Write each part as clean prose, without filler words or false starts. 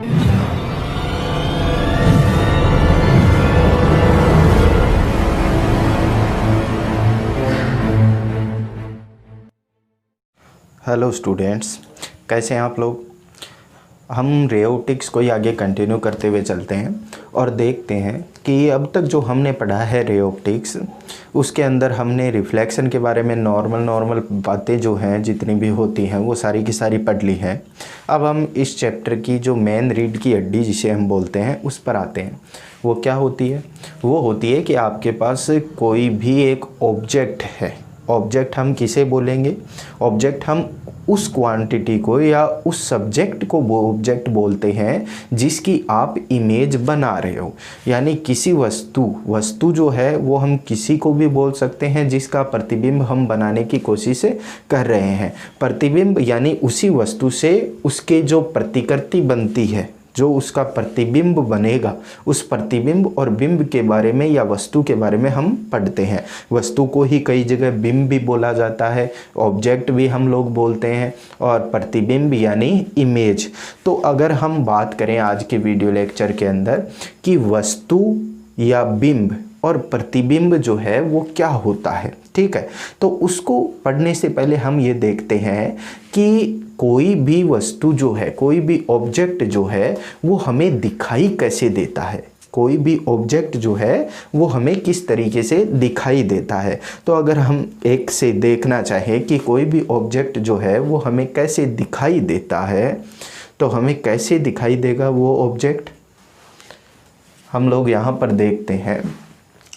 Hello students, कैसे हैं आप लोग। हम रे ऑप्टिक्स को ही आगे कंटिन्यू करते हुए चलते हैं और देखते हैं कि अब तक जो हमने पढ़ा है रे ऑप्टिक्स, उसके अंदर हमने रिफ्लेक्शन के बारे में नॉर्मल बातें जो हैं जितनी भी होती हैं वो सारी की सारी पढ़ ली हैं। अब हम इस चैप्टर की जो मेन रीढ़ की हड्डी जिसे हम बोलते हैं उस पर आते हैं। वो क्या होती है? वो होती है कि आपके पास कोई भी एक ऑब्जेक्ट है। ऑब्जेक्ट हम किसे बोलेंगे? ऑब्जेक्ट हम उस क्वांटिटी को या उस सब्जेक्ट को ऑब्जेक्ट बोलते हैं जिसकी आप इमेज बना रहे हो। यानी किसी वस्तु जो है वो हम किसी को भी बोल सकते हैं जिसका प्रतिबिंब हम बनाने की कोशिश कर रहे हैं। प्रतिबिंब यानी उसी वस्तु से उसके जो प्रतिकृति बनती है, जो उसका प्रतिबिंब बनेगा, उस प्रतिबिंब और बिंब के बारे में या वस्तु के बारे में हम पढ़ते हैं। वस्तु को ही कई जगह बिंब भी बोला जाता है, ऑब्जेक्ट भी हम लोग बोलते हैं, और प्रतिबिंब यानी इमेज। तो अगर हम बात करें आज के वीडियो लेक्चर के अंदर कि वस्तु या बिंब और प्रतिबिंब जो है वो क्या होता है, ठीक है, तो उसको पढ़ने से पहले हम ये देखते हैं कि कोई भी वस्तु जो है, कोई भी ऑब्जेक्ट जो है वो हमें दिखाई कैसे देता है। कोई भी ऑब्जेक्ट जो है वो हमें किस तरीके से दिखाई देता है। तो अगर हम एक से देखना चाहें कि कोई भी ऑब्जेक्ट जो है वो हमें कैसे दिखाई देता है, तो हमें कैसे दिखाई देगा वो ऑब्जेक्ट, हम लोग यहाँ पर देखते हैं।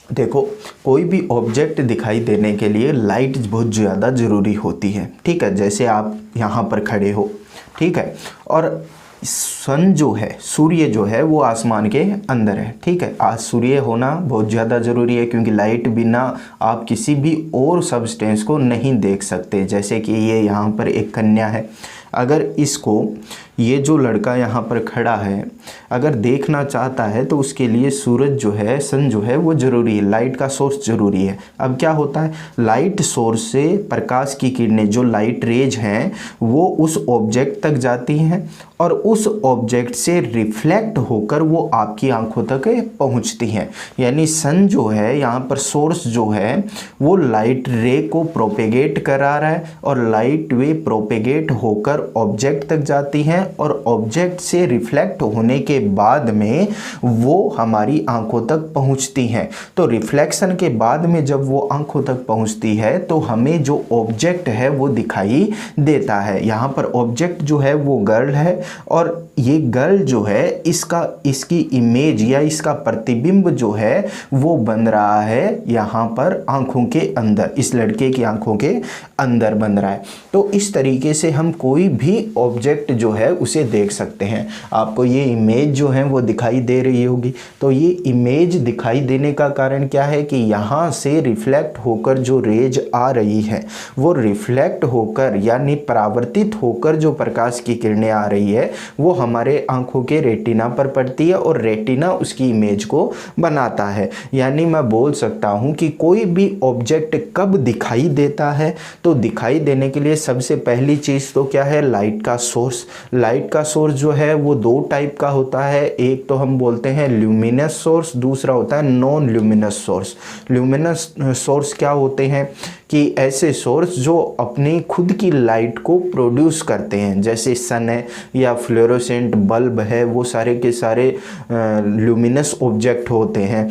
देखो, कोई भी ऑब्जेक्ट दिखाई देने के लिए लाइट बहुत ज़्यादा ज़रूरी होती है, ठीक है। जैसे आप यहाँ पर खड़े हो, ठीक है, और सन जो है, सूर्य जो है वो आसमान के अंदर है, ठीक है। आज सूर्य होना बहुत ज़्यादा ज़रूरी है क्योंकि लाइट बिना आप किसी भी और सब्सटेंस को नहीं देख सकते। जैसे कि ये यहाँ पर एक कन्या है, अगर इसको, ये जो लड़का यहाँ पर खड़ा है, अगर देखना चाहता है तो उसके लिए सूरज जो है, सन जो है वो ज़रूरी है, लाइट का सोर्स ज़रूरी है। अब क्या होता है, लाइट सोर्स से प्रकाश की किरणें, जो लाइट रेज हैं, वो उस ऑब्जेक्ट तक जाती हैं और उस ऑब्जेक्ट से रिफ्लेक्ट होकर वो आपकी आंखों तक पहुँचती हैं। यानी सन जो है यहाँ पर सोर्स जो है वो लाइट रे को प्रोपेगेट करा रहा है और लाइट वे प्रोपेगेट होकर ऑब्जेक्ट तक जाती हैं और ऑब्जेक्ट से रिफ्लेक्ट होने के बाद में वो हमारी आंखों तक पहुंचती हैं। तो रिफ्लेक्शन के बाद में जब वो आंखों तक पहुंचती है तो हमें जो ऑब्जेक्ट है वो दिखाई देता है। यहाँ पर ऑब्जेक्ट जो है वो गर्ल है और ये गर्ल जो है इसकी इमेज या इसका प्रतिबिंब जो है वो बन रहा है यहाँ पर आंखों के अंदर, इस लड़के की आंखों के अंदर बन रहा है। तो इस तरीके से हम कोई भी ऑब्जेक्ट जो है उसे देख सकते हैं। आपको ये इमेज जो है वो दिखाई दे रही होगी। तो ये इमेज दिखाई देने का कारण क्या है कि यहाँ से रिफ्लेक्ट होकर जो रेज आ रही है वो रिफ्लेक्ट होकर यानी परावर्तित होकर जो प्रकाश की किरणें आ रही है वो हमारे आंखों के रेटिना पर पड़ती है और रेटिना उसकी इमेज को बनाता है। यानी मैं बोल सकता हूँ कि कोई भी ऑब्जेक्ट कब दिखाई देता है, तो दिखाई देने के लिए सबसे पहली चीज़ तो क्या है, लाइट का सोर्स। लाइट का सोर्स जो है वो दो टाइप का होता है, एक तो हम बोलते हैं ल्यूमिनस सोर्स, दूसरा होता है non luminous source. Luminous source क्या होते हैं कि ऐसे सोर्स जो अपनी खुद की लाइट को प्रोड्यूस करते हैं, जैसे सन है या फ्लोरोसेंट बल्ब है, वो सारे के सारे ल्यूमिनस ऑब्जेक्ट होते हैं,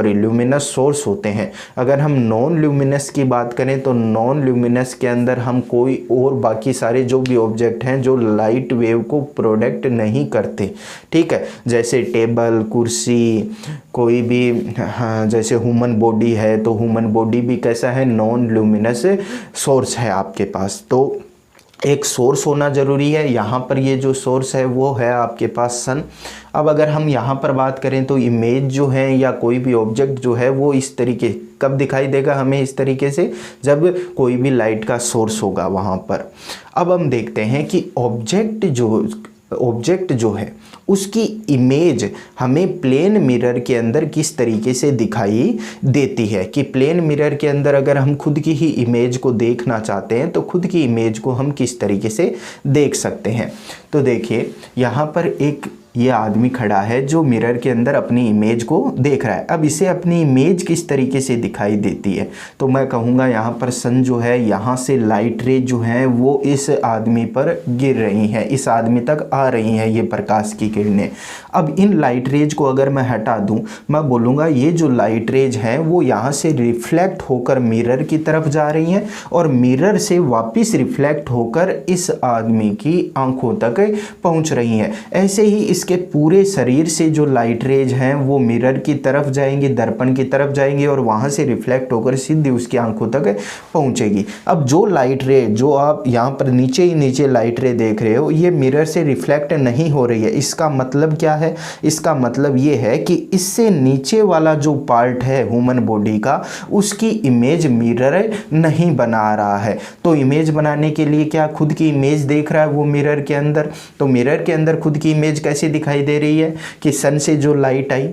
ल्यूमिनस सोर्स होते हैं। अगर हम नॉन ल्यूमिनस की बात करें तो नॉन ल्यूमिनस के अंदर हम कोई और बाकी सारे जो भी ऑब्जेक्ट हैं जो लाइट वेव को प्रोडक्ट नहीं करते, ठीक है, जैसे टेबल, कुर्सी, कोई भी, हाँ, जैसे ह्यूमन बॉडी है तो ह्यूमन बॉडी भी कैसा है, नॉन ल्यूमिनस सोर्स है आपके पास। तो एक सोर्स होना ज़रूरी है। यहाँ पर ये जो सोर्स है वो है आपके पास सन। अब अगर हम यहाँ पर बात करें तो इमेज जो है या कोई भी ऑब्जेक्ट जो है वो इस तरीके कब दिखाई देगा हमें, इस तरीके से जब कोई भी लाइट का सोर्स होगा वहाँ पर। अब हम देखते हैं कि ऑब्जेक्ट जो है उसकी इमेज हमें प्लेन मिरर के अंदर किस तरीके से दिखाई देती है, कि प्लेन मिरर के अंदर अगर हम खुद की ही इमेज को देखना चाहते हैं तो खुद की इमेज को हम किस तरीके से देख सकते हैं। तो देखिए यहाँ पर एक ये आदमी खड़ा है जो मिरर के अंदर अपनी इमेज को देख रहा है। अब इसे अपनी इमेज किस तरीके से दिखाई देती है, तो मैं कहूँगा यहाँ पर सन जो है, यहाँ से लाइट रे जो है वो इस आदमी पर गिर रही हैं, इस आदमी तक आ रही हैं ये प्रकाश की किरणें। अब इन लाइट रेज को अगर मैं हटा दूँ, मैं बोलूँगा ये जो लाइट रेज हैं वो यहाँ से रिफ्लेक्ट होकर मिरर की तरफ जा रही हैं और मिरर से वापस रिफ्लेक्ट होकर इस आदमी की आंखों तक पहुँच रही हैं। ऐसे ही इसके पूरे शरीर से जो लाइट रेज हैं वो मिरर की तरफ जाएंगी, दर्पण की तरफ जाएंगी और वहाँ से रिफ्लेक्ट होकर सीधी उसकी आंखों तक पहुँचेगी। अब जो लाइट रे जो आप यहाँ पर नीचे ही नीचे लाइट रे देख रहे हो, ये मिरर से रिफ्लेक्ट नहीं हो रही है। इसका मतलब क्या है? इसका मतलब ये है कि इससे नीचे वाला जो पार्ट है ह्यूमन बॉडी का, उसकी इमेज मिरर नहीं बना रहा है। तो इमेज बनाने के लिए क्या खुद की इमेज देख रहा है वो मिरर के अंदर। तो मिरर के अंदर खुद की इमेज कैसे दिखाई दे रही है कि सन से जो लाइट आई,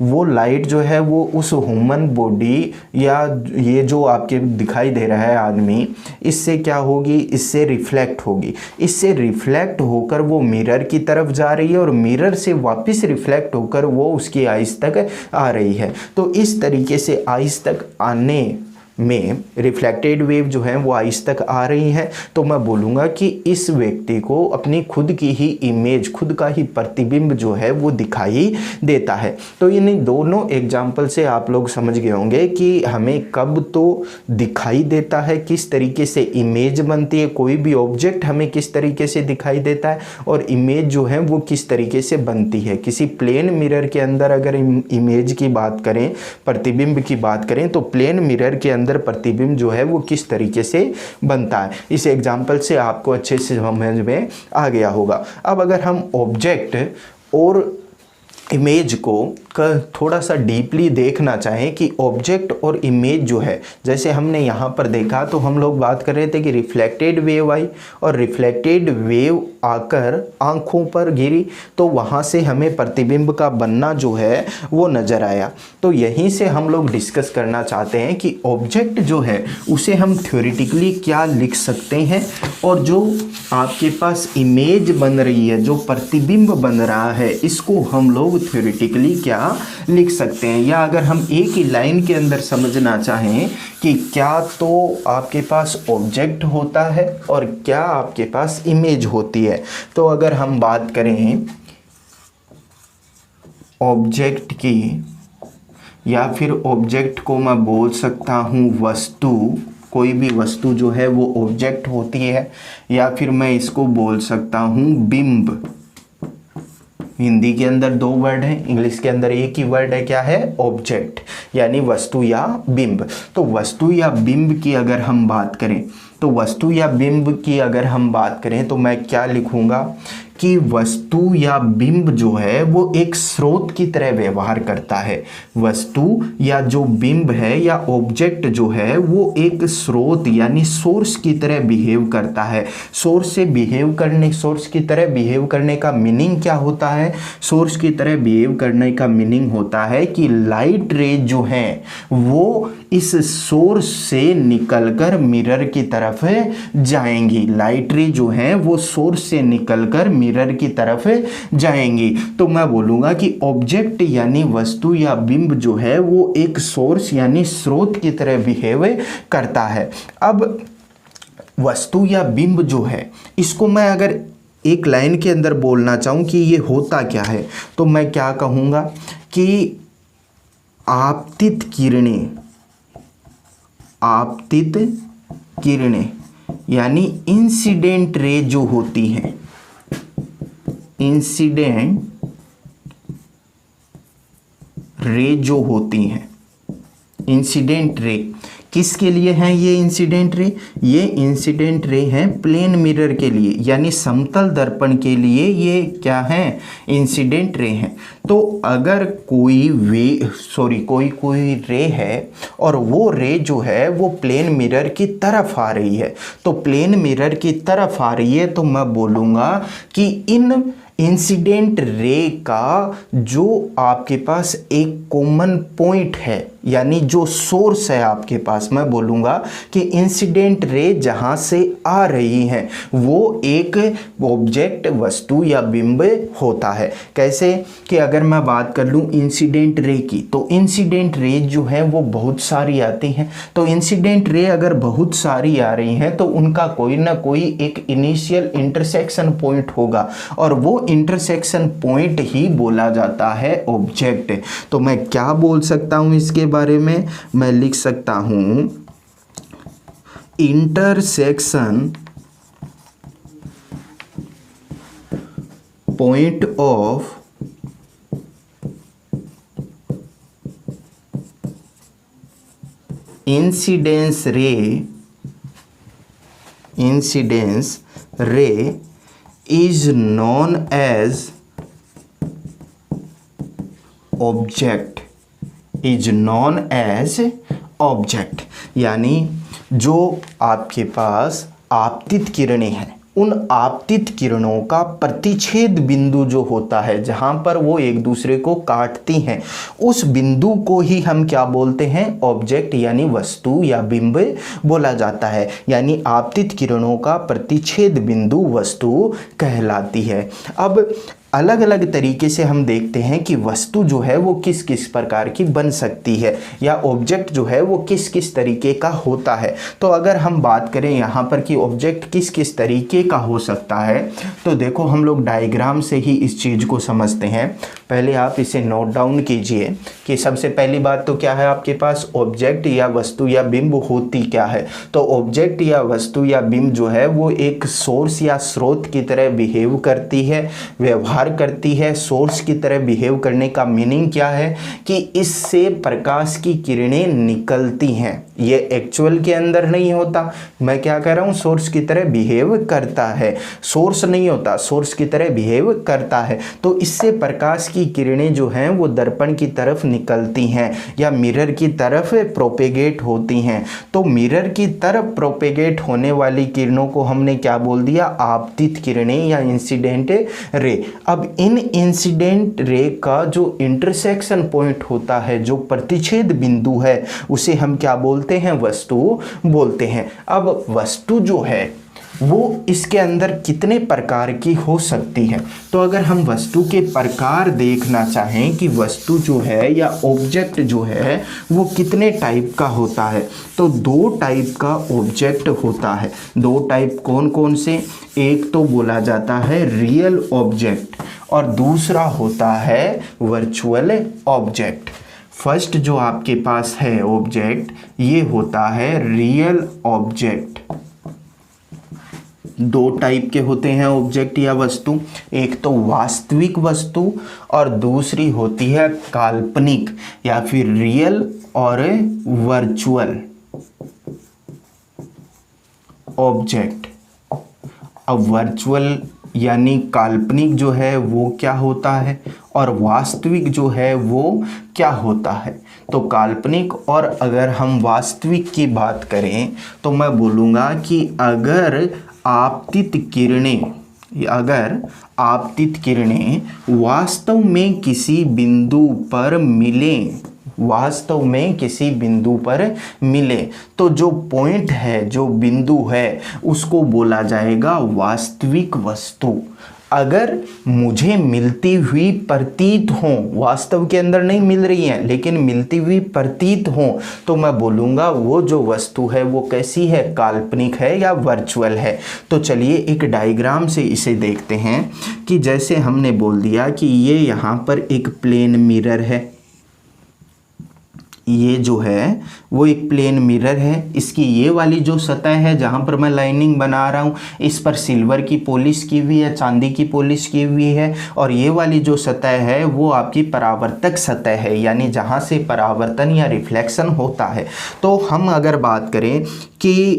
वो लाइट जो है वो उस ह्यूमन बॉडी या ये जो आपके दिखाई दे रहा है आदमी, इससे क्या होगी? इससे रिफ्लेक्ट होगी। इससे रिफ्लेक्ट होकर वो मिरर की तरफ जा रही है और मिरर से वापस रिफ्लेक्ट होकर वो उसकी आइज तक आ रही है। तो इस तरीके से आइज तक आने में रिफ्लेक्टेड वेव जो है वो आइज तक आ रही हैं। तो मैं बोलूँगा कि इस व्यक्ति को अपनी खुद की ही इमेज, खुद का ही प्रतिबिंब जो है वो दिखाई देता है। तो इन दोनों एग्जाम्पल से आप लोग समझ गए होंगे कि हमें कब तो दिखाई देता है, किस तरीके से इमेज बनती है, कोई भी ऑब्जेक्ट हमें किस तरीके से दिखाई देता है और इमेज जो है वो किस तरीके से बनती है। किसी प्लेन मिरर के अंदर अगर इमेज की बात करें, प्रतिबिंब की बात करें, तो प्लेन मिरर के अंदर प्रतिबिंब जो है वो किस तरीके से बनता है। इस एग्जाम्पल से आपको अच्छे से समझ में आ गया होगा। अब अगर हम ऑब्जेक्ट और इमेज को थोड़ा सा डीपली देखना चाहें कि ऑब्जेक्ट और इमेज जो है, जैसे हमने यहाँ पर देखा तो हम लोग बात कर रहे थे कि रिफ्लेक्टेड वेव आई और रिफ्लेक्टेड वेव आकर आँखों पर गिरी तो वहाँ से हमें प्रतिबिंब का बनना जो है वो नज़र आया। तो यहीं से हम लोग डिस्कस करना चाहते हैं कि ऑब्जेक्ट जो है उसे हम थ्योरेटिकली क्या लिख सकते हैं और जो आपके पास इमेज बन रही है, जो प्रतिबिंब बन रहा है, इसको हम लोग थ्योरेटिकली क्या लिख सकते हैं। या अगर हम एक ही लाइन के अंदर समझना चाहें कि क्या तो आपके पास ऑब्जेक्ट होता है और क्या आपके पास इमेज होती है। तो अगर हम बात करें ऑब्जेक्ट की, या फिर ऑब्जेक्ट को मैं बोल सकता हूँ वस्तु, कोई भी वस्तु जो है वो ऑब्जेक्ट होती है, या फिर मैं इसको बोल सकता हूँ बिंब। हिंदी के अंदर दो वर्ड हैं, इंग्लिश के अंदर एक ही वर्ड है, क्या है? ऑब्जेक्ट, यानी वस्तु या बिंब। तो वस्तु या बिंब की अगर हम बात करें, तो वस्तु या बिंब की अगर हम बात करें तो मैं क्या लिखूंगा कि वस्तु या बिंब जो है वो एक स्रोत की तरह व्यवहार करता है। वस्तु या जो बिंब है या ऑब्जेक्ट जो है वो एक स्रोत यानी सोर्स की तरह बिहेव करता है। सोर्स की तरह बिहेव करने का मीनिंग क्या होता है? सोर्स की तरह बिहेव करने का मीनिंग होता है कि लाइट रे जो है वो इस सोर्स से निकलकर मिरर की तरफ जाएंगी। लाइट रे जो है वो सोर्स से निकलकर मिरर की तरफ जाएंगी। तो मैं बोलूँगा कि ऑब्जेक्ट यानी वस्तु या बिंब जो है वो एक सोर्स यानी स्रोत की तरह बिहेव करता है। अब वस्तु या बिंब जो है इसको मैं अगर एक लाइन के अंदर बोलना चाहूँ कि ये होता क्या है, तो मैं क्या कहूँगा कि आपतित किरणें यानी इंसिडेंट रे जो होती हैं, इंसिडेंट रे जो होती हैं, इंसिडेंट रे किसके लिए हैं ये इंसिडेंट रे? ये इंसिडेंट रे हैं प्लेन मिरर के लिए यानी समतल दर्पण के लिए। ये क्या हैं? इंसिडेंट रे हैं। तो अगर कोई रे है और वो रे जो है वो प्लेन मिरर की तरफ आ रही है, तो प्लेन मिरर की तरफ आ रही है तो मैं बोलूँगा कि इन इंसिडेंट रे का जो आपके पास एक कॉमन पॉइंट है, यानी जो सोर्स है आपके पास, मैं बोलूँगा कि इंसिडेंट रे जहाँ से आ रही है वो एक ऑब्जेक्ट, वस्तु या बिंब होता है। कैसे कि अगर मैं बात कर लूँ इंसिडेंट रे की, तो इंसिडेंट रे जो है वो बहुत सारी आती हैं। तो इंसिडेंट रे अगर बहुत सारी आ रही हैं तो उनका कोई ना कोई एक इनिशियल इंटरसेक्शन पॉइंट होगा, और वो इंटरसेक्शन पॉइंट ही बोला जाता है ऑब्जेक्ट। तो मैं क्या बोल सकता हूँ इसके बारे में, मैं लिख सकता हूँ इंटरसेक्शन पॉइंट ऑफ इंसिडेंस रे is known as object, यानी जो आपके पास आपतित किरणें हैं, उन आपतित किरणों का प्रतिच्छेद बिंदु जो होता है, जहाँ पर वो एक दूसरे को काटती हैं, उस बिंदु को ही हम क्या बोलते हैं, ऑब्जेक्ट यानी वस्तु या बिंब बोला जाता है। यानी आपतित किरणों का प्रतिच्छेद बिंदु वस्तु कहलाती है। अब अलग अलग तरीके से हम देखते हैं कि वस्तु जो है वो किस किस प्रकार की बन सकती है, या ऑब्जेक्ट जो है वो किस किस तरीके का होता है। तो अगर हम बात करें यहाँ पर कि ऑब्जेक्ट किस किस तरीके का हो सकता है, तो देखो हम लोग डायग्राम से ही इस चीज़ को समझते हैं। पहले आप इसे नोट डाउन कीजिए कि सबसे पहली बात तो क्या है, आपके पास ऑब्जेक्ट या वस्तु या बिंब होती क्या है। तो ऑब्जेक्ट या वस्तु या बिंब जो है वो एक सोर्स या स्रोत की तरह बिहेव करती है, व्यवहार करती है। सोर्स की तरह बिहेव करने का मीनिंग क्या है कि इससे प्रकाश की किरणें निकलती हैं। ये एक्चुअल के अंदर नहीं होता, मैं क्या कह रहा हूँ, सोर्स की तरह बिहेव करता है, सोर्स नहीं होता, सोर्स की तरह बिहेव करता है। तो इससे प्रकाश की किरणें जो हैं वो दर्पण की तरफ निकलती हैं या मिरर की तरफ प्रोपेगेट होती हैं। तो मिरर की तरफ प्रोपेगेट होने वाली किरणों को हमने क्या बोल दिया, आपतित किरणें या इंसिडेंट रे। अब इन इंसिडेंट रे का जो इंटरसेक्शन पॉइंट होता है, जो प्रतिच्छेद बिंदु है, उसे हम क्या बोलते हैं, वस्तु बोलते हैं। अब वस्तु जो है वो इसके अंदर कितने प्रकार की हो सकती है। तो अगर हम वस्तु के प्रकार देखना चाहें कि वस्तु जो है या ऑब्जेक्ट जो है वो कितने टाइप का होता है, तो दो टाइप का ऑब्जेक्ट होता है। दो टाइप कौन कौन से, एक तो बोला जाता है रियल ऑब्जेक्ट और दूसरा होता है वर्चुअल ऑब्जेक्ट। फर्स्ट जो आपके पास है ऑब्जेक्ट, ये होता है रियल ऑब्जेक्ट। दो टाइप के होते हैं ऑब्जेक्ट या वस्तु, एक तो वास्तविक वस्तु और दूसरी होती है काल्पनिक या फिर रियल और वर्चुअल ऑब्जेक्ट। अब वर्चुअल यानी काल्पनिक जो है वो क्या होता है और वास्तविक जो है वो क्या होता है। तो काल्पनिक और अगर हम वास्तविक की बात करें तो मैं बोलूँगा कि अगर आपतित किरणें वास्तव में किसी बिंदु पर मिलें, तो जो पॉइंट है, जो बिंदु है, उसको बोला जाएगा वास्तविक वस्तु। अगर मुझे मिलती हुई प्रतीत हो, वास्तव के अंदर नहीं मिल रही हैं लेकिन मिलती हुई प्रतीत हो, तो मैं बोलूँगा वो जो वस्तु है वो कैसी है, काल्पनिक है या वर्चुअल है। तो चलिए एक डायग्राम से इसे देखते हैं कि जैसे हमने बोल दिया कि ये यहाँ पर एक प्लेन मिरर है, ये जो है वो एक प्लेन मिरर है। इसकी ये वाली जो सतह है जहाँ पर मैं लाइनिंग बना रहा हूँ, इस पर सिल्वर की पॉलिश की हुई है, चांदी की पॉलिश की हुई है, और ये वाली जो सतह है वो आपकी परावर्तक सतह है, यानी जहाँ से परावर्तन या रिफ्लेक्शन होता है। तो हम अगर बात करें कि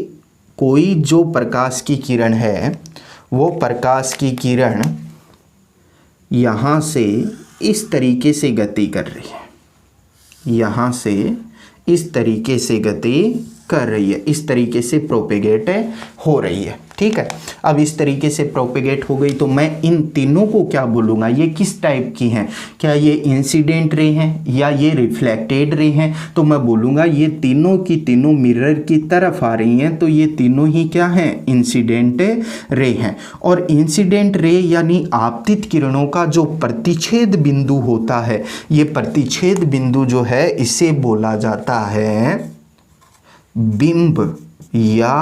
कोई जो प्रकाश की किरण है, वो प्रकाश की किरण यहाँ से इस तरीके से गति कर रही है, यहाँ से इस तरीके से गति कर रही है, इस तरीके से प्रोपेगेट हो रही है। ठीक है। अब इस तरीके से प्रोपेगेट हो गई तो मैं इन तीनों को क्या बोलूँगा, ये किस टाइप की हैं, क्या ये इंसिडेंट रे हैं या ये रिफ्लेक्टेड रे हैं। तो मैं बोलूँगा ये तीनों की तीनों मिरर की तरफ आ रही हैं, तो ये तीनों ही क्या हैं, इंसिडेंट रे हैं। और इंसिडेंट रे यानी आपतित किरणों का जो प्रतिच्छेद बिंदु होता है, ये प्रतिच्छेद बिंदु जो है इसे बोला जाता है बिंब या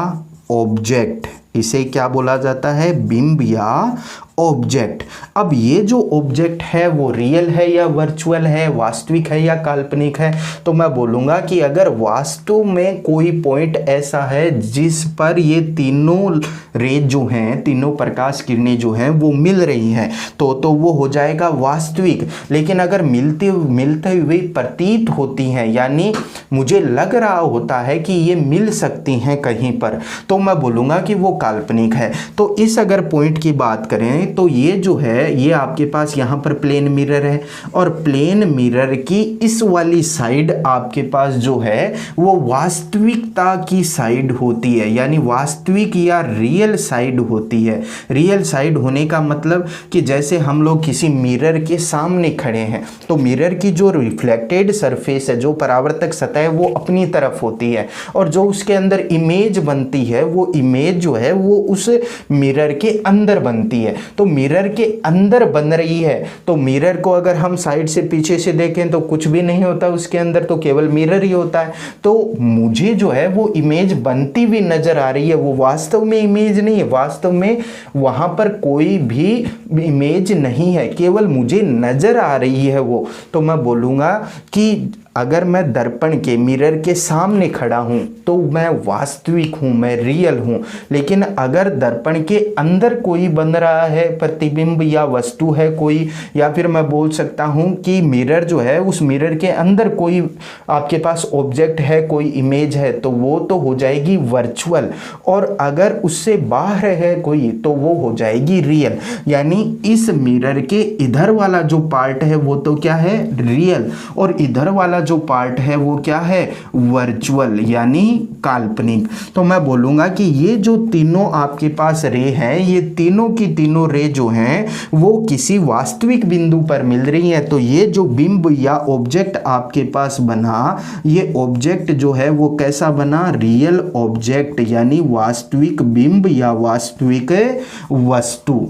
ऑब्जेक्ट। इसे क्या बोला जाता है, बिंब या ऑब्जेक्ट। अब ये जो ऑब्जेक्ट है वो रियल है या वर्चुअल है, वास्तविक है या काल्पनिक है। तो मैं बोलूँगा कि अगर वास्तव में कोई पॉइंट ऐसा है जिस पर ये तीनों रे जो हैं, तीनों प्रकाश किरणें जो हैं वो मिल रही हैं, तो वो हो जाएगा वास्तविक। लेकिन अगर मिलते हुए प्रतीत होती हैं, यानी मुझे लग रहा होता है कि ये मिल सकती हैं कहीं पर, तो मैं बोलूँगा कि वो काल्पनिक है। तो इस अगर पॉइंट की बात करें तो ये जो है, ये आपके पास यहाँ पर प्लेन मिरर है और प्लेन मिरर की इस वाली साइड आपके पास जो है वो वास्तविकता की साइड होती है, यानी वास्तविक या रियल साइड होती है। रियल साइड होने का मतलब कि जैसे हम लोग किसी मिरर के सामने खड़े हैं तो मिरर की जो रिफ्लेक्टेड सरफेस है, जो परावर्तक सतह है, वो अपनी तरफ होती है और जो उसके अंदर इमेज बनती है वो इमेज जो है वो उस मिरर के अंदर बनती है। तो मिरर के अंदर बन रही है, तो मिरर को अगर हम साइड से पीछे से देखें तो कुछ भी नहीं होता उसके अंदर, तो केवल मिरर ही होता है। तो मुझे जो है वो इमेज बनती हुई नजर आ रही है, वो वास्तव में इमेज नहीं है, वास्तव में वहां पर कोई भी इमेज नहीं है, केवल मुझे नजर आ रही है वो। तो मैं बोलूँगा कि अगर मैं दर्पण के मिरर के सामने खड़ा हूं तो मैं वास्तविक हूं, मैं रियल हूं। लेकिन अगर दर्पण के अंदर कोई बन रहा है प्रतिबिंब या वस्तु है कोई, या फिर मैं बोल सकता हूं कि मिरर जो है उस मिरर के अंदर कोई आपके पास ऑब्जेक्ट है, कोई इमेज है, तो वो तो हो जाएगी वर्चुअल। और अगर उससे बाहर है कोई तो वो हो जाएगी रियल। यानी इस मिरर के इधर वाला जो पार्ट है वो तो क्या है, रियल, और इधर वाला जो पार्ट है वो क्या है, वर्चुअल यानी काल्पनिक। तो मैं बोलूंगा कि ये जो तीनों आपके पास रे हैं, ये तीनों की तीनों रे जो हैं वो किसी वास्तविक बिंदु पर मिल रही हैं। तो ये जो बिंब या ऑब्जेक्ट आपके पास बना, ये ऑब्जेक्ट जो है वो कैसा बना, रियल ऑब्जेक्ट यानी वास्तविक बिंब या वास्तविक वस्तु,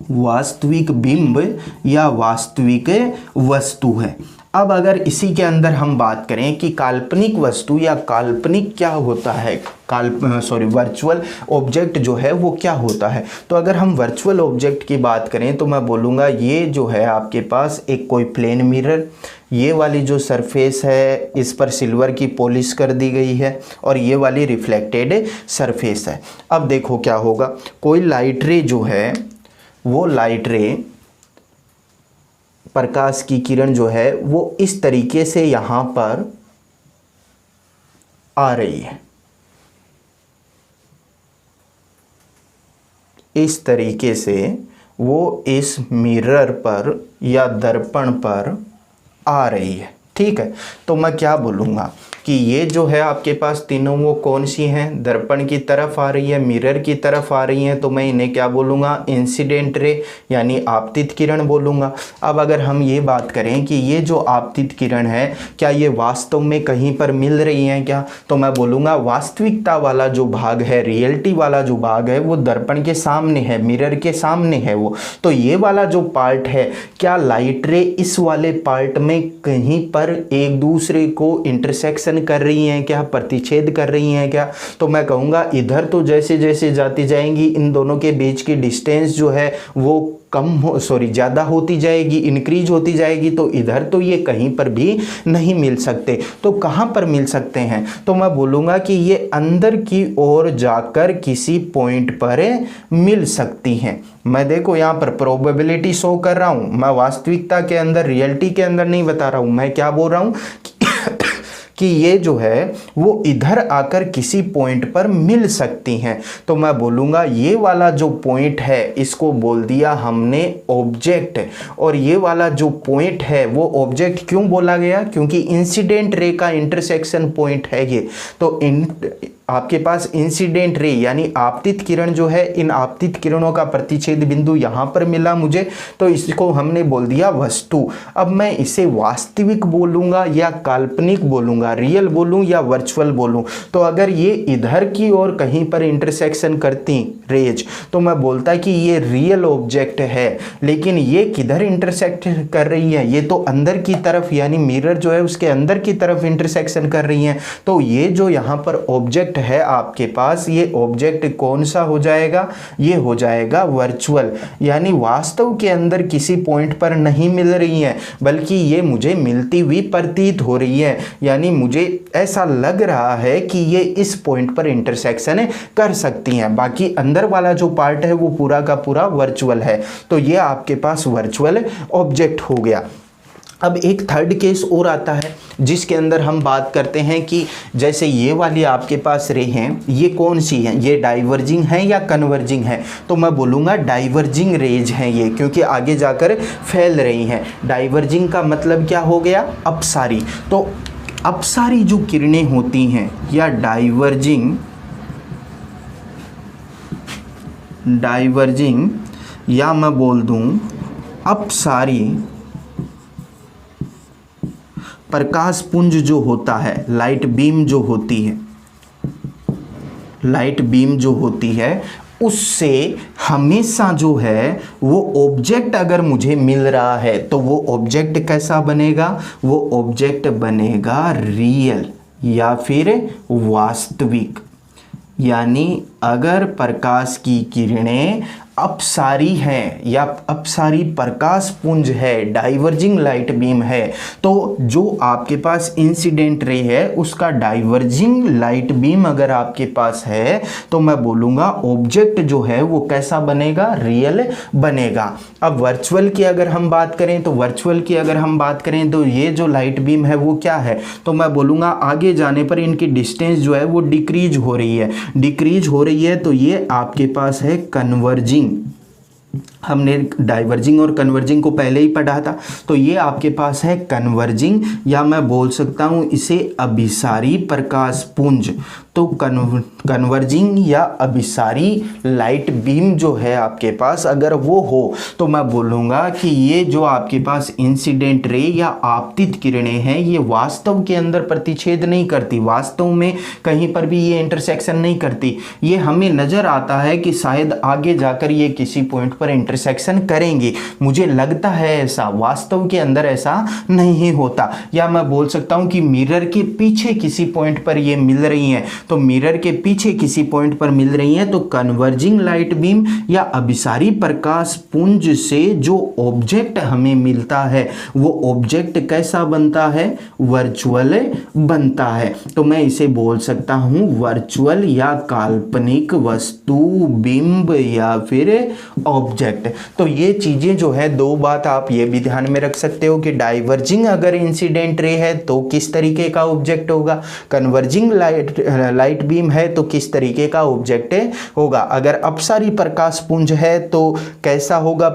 वास्तविक बिंब या वास्तविक वस्तु है। अब अगर इसी के अंदर हम बात करें कि काल्पनिक वस्तु या काल्पनिक क्या होता है, वर्चुअल ऑब्जेक्ट जो है वो क्या होता है, तो अगर हम वर्चुअल ऑब्जेक्ट की बात करें तो मैं बोलूँगा ये जो है आपके पास एक कोई प्लेन मिरर, ये वाली जो सरफेस है इस पर सिल्वर की पॉलिश कर दी गई है और ये वाली रिफ्लेक्टेड सरफेस है। अब देखो क्या होगा, कोई लाइट रे जो है वो लाइट रे, प्रकाश की किरण जो है वो इस तरीके से यहाँ पर आ रही है, इस तरीके से वो इस मिरर पर या दर्पण पर आ रही है। ठीक है, तो मैं क्या बोलूँगा कि ये जो है आपके पास तीनों वो कौन सी हैं, दर्पण की तरफ आ रही है, मिरर की तरफ आ रही हैं, तो मैं इन्हें क्या बोलूँगा, इंसिडेंट रे यानी आपतित किरण बोलूँगा। अब अगर हम ये बात करें कि ये जो आपतित किरण है क्या ये वास्तव में कहीं पर मिल रही हैं क्या, तो मैं बोलूँगा वास्तविकता वाला जो भाग है, रियलिटी वाला जो भाग है वो दर्पण के सामने है, मिरर के सामने है वो। तो ये वाला जो पार्ट है, क्या लाइट रे इस वाले पार्ट में कहीं पर एक दूसरे को इंटरसेक्शन कर रही हैं क्या, प्रतिच्छेद कर रही हैं क्या, तो मैं कहूँगा इधर तो जैसे जैसे जाती जाएंगी इन दोनों के बीच की डिस्टेंस जो है वो ज़्यादा होती जाएगी, इंक्रीज होती जाएगी, तो इधर तो ये कहीं पर भी नहीं मिल सकते। तो कहाँ पर मिल सकते हैं, तो मैं बोलूँगा कि ये अंदर की ओर जाकर किसी पॉइंट पर मिल सकती हैं। मैं देखो यहाँ पर प्रोबेबिलिटी शो कर रहा हूँ, मैं वास्तविकता के अंदर, रियलिटी के अंदर नहीं बता रहा हूँ। मैं क्या बोल रहा हूँ कि ये जो है वो इधर आकर किसी पॉइंट पर मिल सकती हैं। तो मैं बोलूँगा ये वाला जो पॉइंट है इसको बोल दिया हमने ऑब्जेक्ट, और ये वाला जो पॉइंट है वो ऑब्जेक्ट क्यों बोला गया, क्योंकि इंसिडेंट रे का इंटरसेक्शन पॉइंट है ये। तो आपके पास इंसिडेंट रे यानी आपतित किरण जो है, इन आपतित किरणों का प्रतिच्छेद बिंदु यहाँ पर मिला मुझे, तो इसको हमने बोल दिया वस्तु। अब मैं इसे वास्तविक बोलूँगा या काल्पनिक बोलूँगा, रियल बोलूँ या वर्चुअल बोलूँ। तो अगर ये इधर की ओर कहीं पर इंटरसेक्शन करती रेज तो मैं बोलता कि ये रियल ऑब्जेक्ट है, लेकिन ये किधर इंटरसेक्ट कर रही है, ये तो अंदर की तरफ यानी मिरर जो है उसके अंदर की तरफ इंटरसेक्शन कर रही है। तो ये जो यहाँ पर ऑब्जेक्ट है आपके पास, ये ऑब्जेक्ट कौन सा हो जाएगा, ये हो जाएगा वर्चुअल, यानी वास्तव के अंदर किसी पॉइंट पर नहीं मिल रही है, बल्कि ये मुझे मिलती हुई प्रतीत हो रही है, यानी मुझे ऐसा लग रहा है कि ये इस पॉइंट पर इंटरसेक्शन कर सकती हैं। बाकी अंदर वाला जो पार्ट है वो पूरा का पूरा वर्चुअल है। तो ये आपके पास वर्चुअल ऑब्जेक्ट हो गया। अब एक थर्ड केस और आता है जिसके अंदर हम बात करते हैं कि जैसे ये वाली आपके पास रे हैं, ये कौन सी हैं, ये डाइवर्जिंग है या कन्वर्जिंग है। तो मैं बोलूँगा डाइवर्जिंग रेज हैं ये, क्योंकि आगे जाकर फैल रही हैं। डाइवर्जिंग का मतलब क्या हो गया, अपसारी। तो अपसारी जो किरणें होती हैं या डाइवर्जिंग या मैं बोल दूँ अपसारी प्रकाश पुंज जो होता है, लाइट बीम जो होती है उससे हमेशा जो है वो ऑब्जेक्ट अगर मुझे मिल रहा है तो वो ऑब्जेक्ट कैसा बनेगा, वो ऑब्जेक्ट बनेगा रियल या फिर वास्तविक। यानी अगर प्रकाश की किरणें अपसारी है या अपसारी प्रकाश पुंज है, डाइवर्जिंग लाइट बीम है, तो जो आपके पास इंसिडेंट रे है उसका डाइवर्जिंग लाइट बीम अगर आपके पास है तो मैं बोलूँगा ऑब्जेक्ट जो है वो कैसा बनेगा, रियल बनेगा। अब वर्चुअल की अगर हम बात करें तो ये जो लाइट बीम है वो क्या है, तो मैं बोलूँगा आगे जाने पर इनकी डिस्टेंस जो है वो डिक्रीज हो रही है, तो ये आपके पास है कन्वर्जिंग। हमने डाइवर्जिंग और कन्वर्जिंग को पहले ही पढ़ा था, तो ये आपके पास है कन्वर्जिंग या मैं बोल सकता हूँ इसे अभिसारी प्रकाश पुंज। तो कन्वर्जिंग या अभिसारी लाइट बीम जो है आपके पास अगर वो हो तो मैं बोलूँगा कि ये जो आपके पास इंसिडेंट रे या आपतित किरणें हैं ये वास्तव के अंदर प्रतिच्छेद नहीं करती, वास्तव में कहीं पर भी ये इंटरसेक्शन नहीं करती। ये हमें नज़र आता है कि शायद आगे जाकर ये किसी पॉइंट पर इंटरसेक्शन करेंगे, मुझे लगता है ऐसा, वास्तव के अंदर ऐसा नहीं होता। या मैं बोल सकता हूँ कि मिरर के पीछे किसी पॉइंट पर ये मिल रही हैं, तो मिरर के पीछे किसी पॉइंट पर मिल रही हैं तो कन्वर्जिंग लाइट बीम या अभिसारी प्रकाश पुंज से जो ऑब्जेक्ट हमें मिलता है वो ऑब्जेक्ट कैसा बनता है, वर्चुअल बनता है। तो मैं इसे बोल सकता हूं वर्चुअल या काल्पनिक वस्तु, बिंब या फिर ऑब्जेक्ट। तो ये चीजें जो है, दो बात आप ये भी ध्यान में रख सकते हो कि डाइवर्जिंग अगर इंसिडेंट रे है तो किस तरीके का ऑब्जेक्ट होगा, कन्वर्जिंग लाइट बीम है तो किस तरीके का ऑब्जेक्ट होगा। अगर अपसारी प्रकाश पुंज है तो कैसा होगा,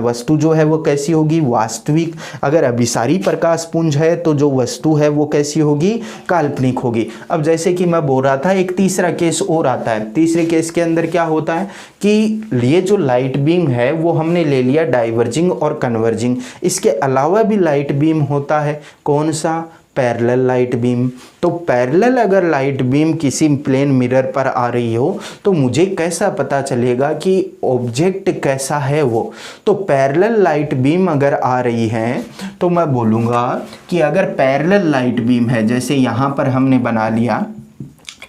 वस्तु जो है वो कैसी होगी, वास्तविक। अगर अभिसारी प्रकाश पुंज है तो जो वस्तु है वो कैसी होगी, काल्पनिक होगी। अब जैसे कि मैं बोल रहा था एक तीसरा केस और आता है। तीसरे केस के अंदर क्या होता है कि ये जो लाइट बीम है वो हमने ले लिया डाइवर्जिंग और कन्वर्जिंग, इसके अलावा भी लाइट बीम होता है, कौन सा, पैरेलल लाइट बीम। तो पैरेलल अगर लाइट बीम किसी प्लेन मिरर पर आ रही हो तो मुझे कैसा पता चलेगा कि ऑब्जेक्ट कैसा है वो। तो पैरेलल लाइट बीम अगर आ रही है तो मैं बोलूँगा कि अगर पैरेलल लाइट बीम है, जैसे यहाँ पर हमने बना लिया,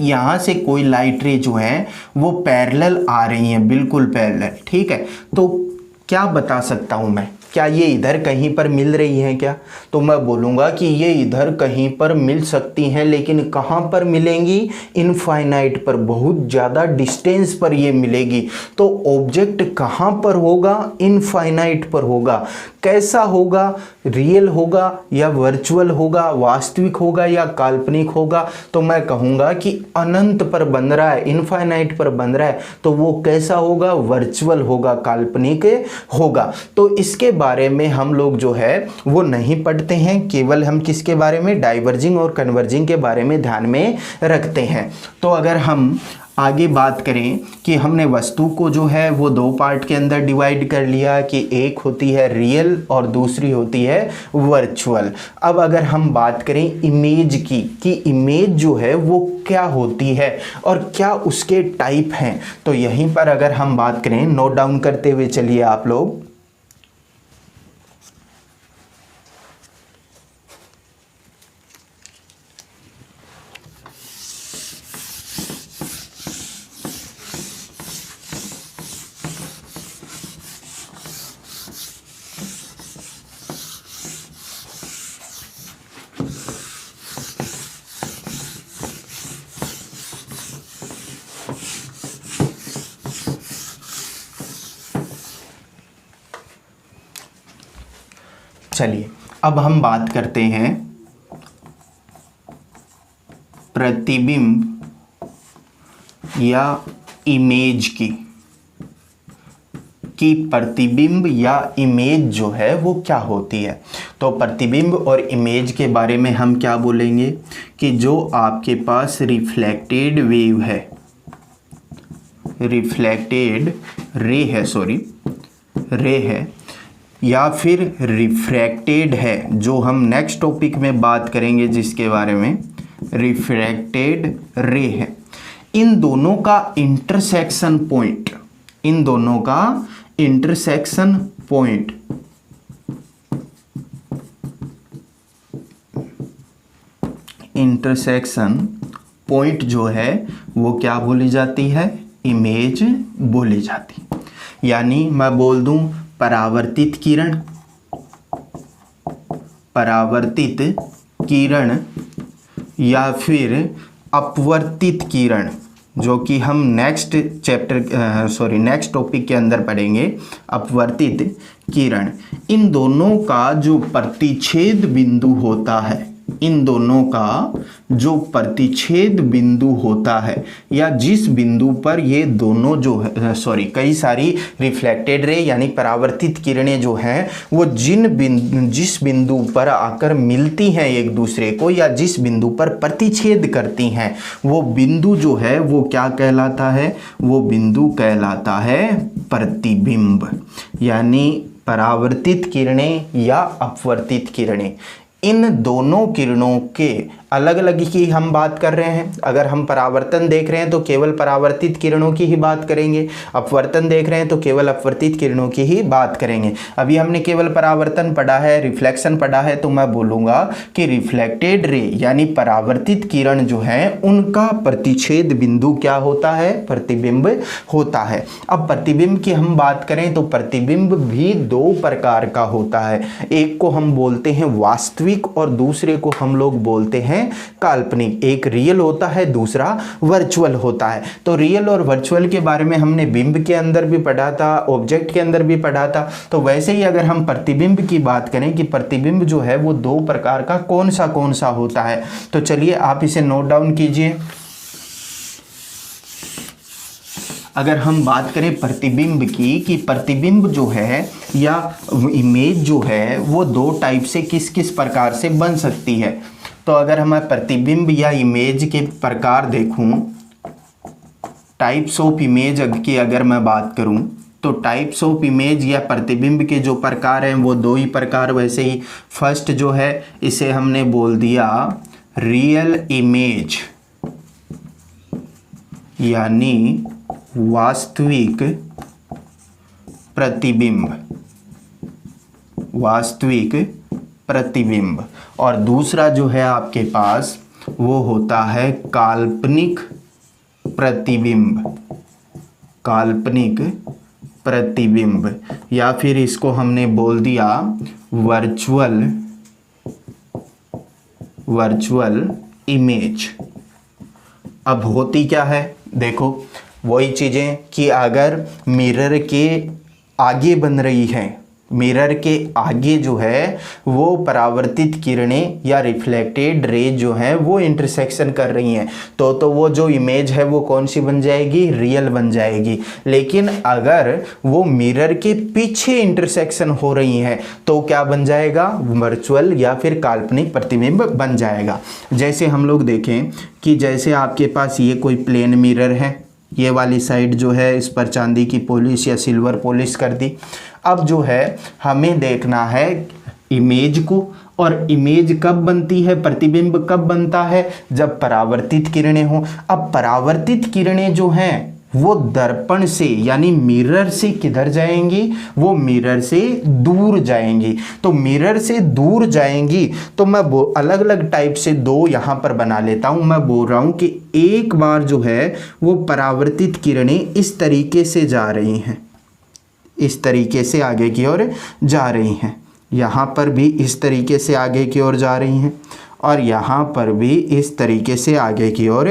यहाँ से कोई लाइट रे जो है वो पैरेलल आ रही हैं, बिल्कुल पैरेलल, ठीक है। तो क्या बता सकता हूँ मैं, क्या ये इधर कहीं पर मिल रही हैं क्या, तो मैं बोलूँगा कि ये इधर कहीं पर मिल सकती हैं, लेकिन कहाँ पर मिलेंगी, इनफाइनाइट पर, बहुत ज़्यादा डिस्टेंस पर ये मिलेगी। तो ऑब्जेक्ट कहाँ पर होगा, इनफाइनाइट पर होगा। कैसा होगा, रियल होगा या वर्चुअल होगा, वास्तविक होगा या काल्पनिक होगा। तो मैं कहूँगा कि अनंत पर बन रहा है, इनफाइनाइट पर बन रहा है, तो वो कैसा होगा, वर्चुअल होगा, काल्पनिक होगा। तो इसके बारे में हम लोग जो है वो नहीं पढ़ते हैं, केवल हम किसके बारे में, डाइवर्जिंग और कन्वर्जिंग के बारे में ध्यान में रखते हैं। तो अगर हम आगे बात करें कि हमने वस्तु को जो है वो दो पार्ट के अंदर डिवाइड कर लिया कि एक होती है रियल और दूसरी होती है वर्चुअल। अब अगर हम बात करें इमेज की कि इमेज जो है वो क्या होती है और क्या उसके टाइप हैं, तो यहीं पर अगर हम बात करें, नोट डाउन करते हुए चलिए आप लोग। चलिए अब हम बात करते हैं प्रतिबिंब या इमेज की, कि प्रतिबिंब या इमेज जो है वो क्या होती है। तो प्रतिबिंब और इमेज के बारे में हम क्या बोलेंगे कि जो आपके पास रिफ्लेक्टेड वेव है, रिफ्लेक्टेड रे है, सॉरी रे है, या फिर रिफ्रैक्टेड है, जो हम नेक्स्ट टॉपिक में बात करेंगे जिसके बारे में, रिफ्रैक्टेड रे है। इन दोनों का इंटरसेक्शन पॉइंट, इन दोनों का इंटरसेक्शन पॉइंट जो है वो क्या बोली जाती है, इमेज बोली जाती। यानी मैं बोल दूं परावर्तित किरण, परावर्तित किरण या फिर अपवर्तित किरण, जो कि हम नेक्स्ट टॉपिक के अंदर पढ़ेंगे, अपवर्तित किरण। इन दोनों का जो प्रतिच्छेद बिंदु होता है, इन दोनों का जो प्रतिच्छेद बिंदु होता है, या जिस बिंदु पर ये दोनों जो है, कई सारी रिफ्लेक्टेड रे यानी परावर्तित किरणें जो हैं वो जिस बिंदु पर आकर मिलती हैं एक दूसरे को, या जिस बिंदु पर प्रतिच्छेद करती हैं, वो बिंदु जो है वो क्या कहलाता है, वो बिंदु कहलाता है प्रतिबिंब। यानी परावर्तित किरणें या अपवर्तित किरणें, इन दोनों किरणों के अलग अलग की हम बात कर रहे हैं। अगर हम परावर्तन देख रहे हैं तो केवल परावर्तित किरणों की ही बात करेंगे, अपवर्तन देख रहे हैं तो केवल अपवर्तित किरणों की ही बात करेंगे। अभी हमने केवल परावर्तन पढ़ा है, रिफ्लेक्शन पढ़ा है, तो मैं बोलूँगा कि रिफ्लेक्टेड रे यानी परावर्तित किरण जो है उनका प्रतिच्छेद बिंदु क्या होता है, प्रतिबिंब होता है। अब प्रतिबिंब की हम बात करें तो प्रतिबिंब भी दो प्रकार का होता है, एक को हम बोलते हैं वास्तविक और दूसरे को हम लोग बोलते हैं काल्पनिक। एक रियल होता है, दूसरा वर्चुअल होता है। तो रियल और वर्चुअल के बारे में हमने बिंब के अंदर भी पढ़ा था, ऑब्जेक्ट के अंदर भी पढ़ा था। तो वैसे ही अगर हम प्रतिबिंब की बात करें कि प्रतिबिंब जो है वो दो प्रकार का कौन सा होता है, तो चलिए आप इसे नोट डाउन कीजिए। अगर हम बात करें प्रतिबिंब की कि प्रतिबिंब जो है या इमेज जो है वो दो टाइप से किस किस प्रकार से बन सकती है, तो अगर हम प्रतिबिंब या इमेज के प्रकार देखूं, टाइप्स ऑफ इमेज की अगर मैं बात करूं, तो टाइप्स ऑफ इमेज या प्रतिबिंब के जो प्रकार हैं वो दो ही प्रकार। वैसे ही फर्स्ट जो है इसे हमने बोल दिया रियल इमेज, यानी वास्तविक प्रतिबिंब, वास्तविक प्रतिबिंब। और दूसरा जो है आपके पास वो होता है काल्पनिक प्रतिबिंब, काल्पनिक प्रतिबिंब, या फिर इसको हमने बोल दिया वर्चुअल इमेज। अब होती क्या है, देखो वही चीज़ें कि अगर मिरर के आगे बन रही हैं, मिरर के आगे जो है वो परावर्तित किरणें या रिफ्लेक्टेड रे जो है वो इंटरसेक्शन कर रही हैं, तो वो जो इमेज है वो कौन सी बन जाएगी, रियल बन जाएगी। लेकिन अगर वो मिरर के पीछे इंटरसेक्शन हो रही हैं तो क्या बन जाएगा, वर्चुअल या फिर काल्पनिक प्रतिबिंब बन जाएगा। जैसे हम लोग देखें कि जैसे आपके पास ये कोई प्लेन मिरर है, ये वाली साइड जो है इस पर चांदी की पॉलिश या सिल्वर पॉलिश कर दी। अब जो है हमें देखना है इमेज को, और इमेज कब बनती है, प्रतिबिंब कब बनता है, जब परावर्तित किरणें हो। अब परावर्तित किरणें जो हैं वो दर्पण से यानी मिरर से किधर जाएंगी, वो मिरर से दूर जाएंगी। तो मिरर से दूर जाएंगी तो मैं अलग अलग टाइप से दो यहाँ पर बना लेता हूँ। मैं बोल रहा हूँ कि एक बार जो है वो परावर्तित किरणें इस तरीके से जा रही हैं, इस तरीके से आगे की ओर जा रही हैं, यहाँ पर भी इस तरीके से आगे की ओर जा रही हैं, और यहाँ पर भी इस तरीके से आगे की ओर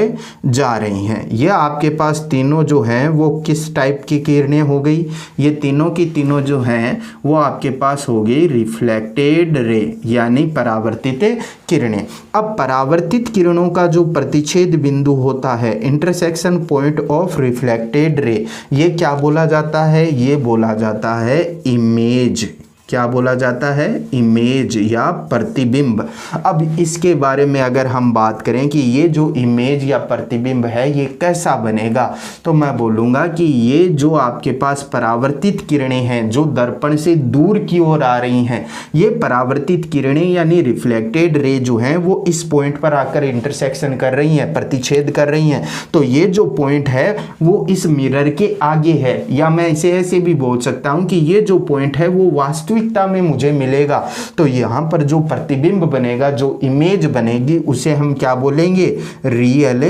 जा रही हैं। ये आपके पास तीनों जो हैं वो किस टाइप की किरणें हो गई, ये तीनों की तीनों जो हैं वो आपके पास हो गई रिफ्लेक्टेड रे यानी परावर्तित किरणें। अब परावर्तित किरणों का जो प्रतिच्छेद बिंदु होता है, intersection point of reflected ray, ये क्या बोला जाता है, ये बोला जाता है इमेज। क्या बोला जाता है, इमेज या प्रतिबिंब। अब इसके बारे में अगर हम बात करें कि ये जो इमेज या प्रतिबिंब है ये कैसा बनेगा, तो मैं बोलूँगा कि ये जो आपके पास परावर्तित किरणें हैं जो दर्पण से दूर की ओर आ रही हैं, ये परावर्तित किरणें यानी रिफ्लेक्टेड रे जो हैं वो इस पॉइंट पर आकर इंटरसेक्शन कर रही हैं, प्रतिच्छेद कर रही हैं। तो ये जो पॉइंट है वो इस मिरर के आगे है, या मैं इसे ऐसे भी बोल सकता हूँ कि ये जो पॉइंट है वो वास्तविकता में मुझे मिलेगा। तो यहाँ पर जो प्रतिबिंब बनेगा, जो इमेज बनेगी, उसे हम क्या बोलेंगे, रियल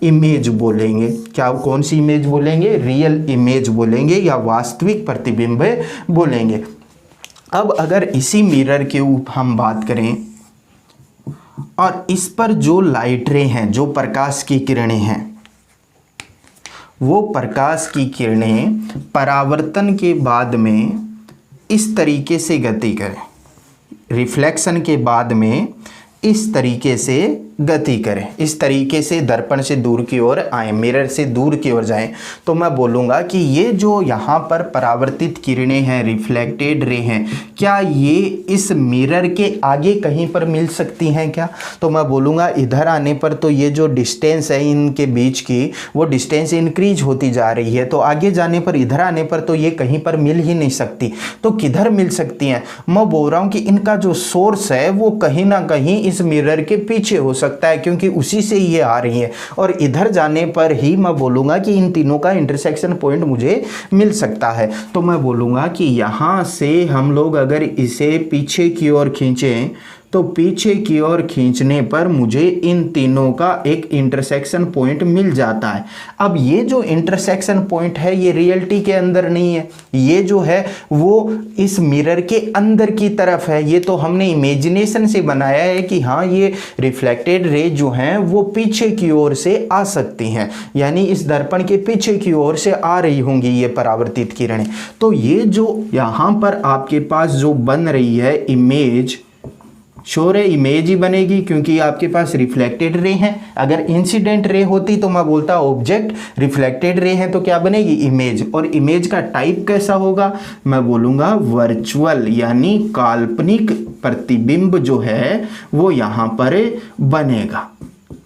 इमेज बोलेंगे। क्या, कौन सी इमेज बोलेंगे, रियल इमेज बोलेंगे या वास्तविक प्रतिबिंब बोलेंगे। अब अगर इसी मिरर के ऊपर हम बात करें और इस पर जो लाइट रे हैं, जो प्रकाश की किरणें हैं, वो प्रकाश की किरणें परावर्तन के बाद में इस तरीके से गति करें, रिफ्लेक्शन के बाद में इस तरीके से गति करें, इस तरीके से दर्पण से दूर की ओर आए, मिरर से दूर की ओर जाएं, तो मैं बोलूँगा कि ये जो यहाँ पर परावर्तित किरणें हैं, रिफ्लेक्टेड रे हैं, क्या ये इस मिरर के आगे कहीं पर मिल सकती हैं क्या? तो मैं बोलूँगा इधर आने पर तो ये जो डिस्टेंस है इनके बीच की, वो डिस्टेंस इंक्रीज होती जा रही है, तो आगे जाने पर, इधर आने पर तो ये कहीं पर मिल ही नहीं सकती। तो किधर मिल सकती हैं? मैं बोल रहा हूँ कि इनका जो सोर्स है वो कहीं ना कहीं इस मिरर के पीछे हो सकता है, क्योंकि उसी से ये आ रही है, और इधर जाने पर ही मैं बोलूँगा कि इन तीनों का इंटरसेक्शन पॉइंट मुझे मिल सकता है। तो मैं बोलूँगा कि यहाँ से हम लोग अगर इसे पीछे की ओर खींचें तो पीछे की ओर खींचने पर मुझे इन तीनों का एक इंटरसेक्शन पॉइंट मिल जाता है। अब ये जो इंटरसेक्शन पॉइंट है ये रियलिटी के अंदर नहीं है, ये जो है वो इस मिरर के अंदर की तरफ है। ये तो हमने इमेजिनेशन से बनाया है कि हाँ ये रिफ्लेक्टेड रे जो हैं वो पीछे की ओर से आ सकती हैं, यानी इस दर्पण के पीछे की ओर से आ रही होंगी ये परावर्तित किरणें। तो ये जो यहाँ पर आपके पास जो बन रही है इमेज, श्योर है इमेज ही बनेगी, क्योंकि आपके पास रिफ्लेक्टेड रे हैं। अगर इंसिडेंट रे होती तो मैं बोलता ऑब्जेक्ट, रिफ्लेक्टेड रे है तो क्या बनेगी, इमेज। और इमेज का टाइप कैसा होगा, मैं बोलूँगा वर्चुअल यानी काल्पनिक प्रतिबिंब जो है वो यहाँ पर बनेगा,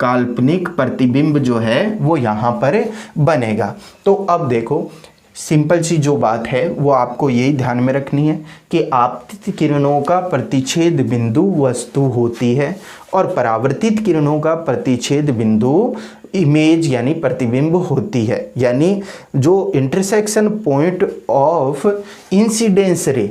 काल्पनिक प्रतिबिंब जो है वो यहाँ पर बनेगा। तो अब देखो सिंपल सी जो बात है वो आपको यही ध्यान में रखनी है कि आपतित किरणों का प्रतिच्छेद बिंदु वस्तु होती है और परावर्तित किरणों का प्रतिच्छेद बिंदु इमेज यानी प्रतिबिंब होती है। यानी जो इंटरसेक्शन पॉइंट ऑफ इंसिडेंस रे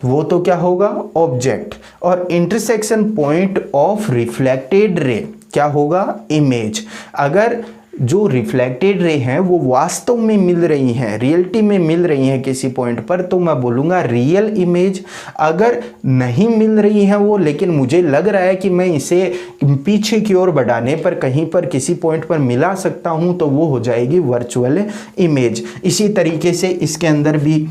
वो तो क्या होगा, ऑब्जेक्ट, और intersection point of reflected ray क्या होगा, इमेज। अगर जो रिफ्लेक्टेड रे हैं वो वास्तव में मिल रही हैं, रियलिटी में मिल रही हैं किसी पॉइंट पर, तो मैं बोलूँगा रियल इमेज। अगर नहीं मिल रही हैं वो, लेकिन मुझे लग रहा है कि मैं इसे पीछे की ओर बढ़ाने पर कहीं पर किसी पॉइंट पर मिला सकता हूँ, तो वो हो जाएगी वर्चुअल इमेज। इसी तरीके से इसके अंदर भी